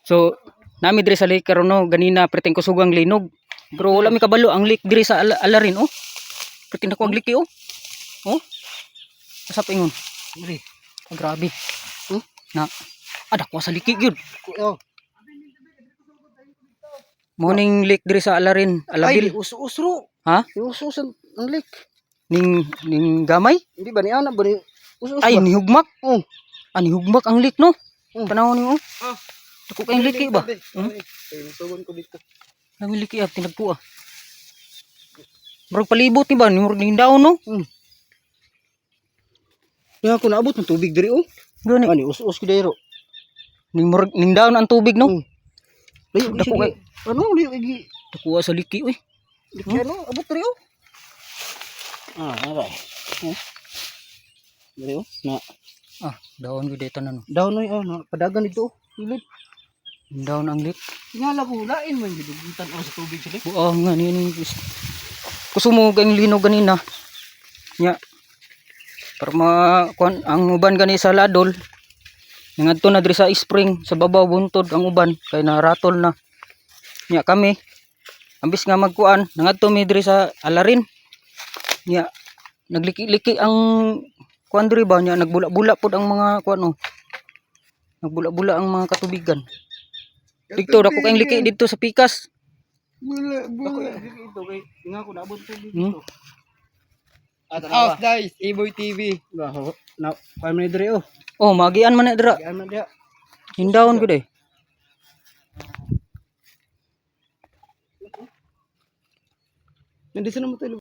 So nami diri sa lake karon no ganina preteng kusugang linog. Pero wala mi kabalo ang lake diri sa Alarin oh. Preteng na ko ang lake oh. Oh. Asa pa ingon? Diri. Grabe. Na ada ko sa liki gyud. Oh. Morning lake diri sa Alarin, Alabil. Ay, usro. Ha? Ususan ang lake. Ning gamay? Hindi ba ni ana ba ni usus Ay ba? ni hugmak. Oh. Ani hugmak ang lake no. Tanawon niyo oh. Ah. Ako kayong liki ba? Ay, sugon ko dito. Nami liki tinagpo ah. Murag palibot ni ba ni murag ning daon no? Nga ako naabot ng tubig diri oh. Gani. Ani us-us kidero. Ning murag ning daon ang tubig no. Layo Dako kay ano layo igi. dako sa liki uy. Liki ano abot diri oh. Aray. Diri oh. Na Daon gyud tanan no. daon oy na padagan dito. Ilid. Daon ang lake. Tingala ko lain man gid gitan sa tubig sila. Oo nga ni kusumo ang linog ganina. Nya. Para kuan ang uban gani sa ladol. Nangadto na diri sa spring sa babaw buntod ang uban kay naratol na. Nya kami ambis nga magkuan nangadto mi diri sa Alarin. Nya nagliki-liki ang kuan diri ba nya nagbula-bula pud ang mga kuan oh. Nagbula-bula ang mga katubigan. Dito dako kayong liki dito sa pikas. Bula dito kay nga ko naabot tubig Hmm? dito. Guys, Iboy TV. Na 5 minutes diri oh. Oh, magian man na dira. Yan man dia. Hindawon ko eh. Nandito na mo tayo.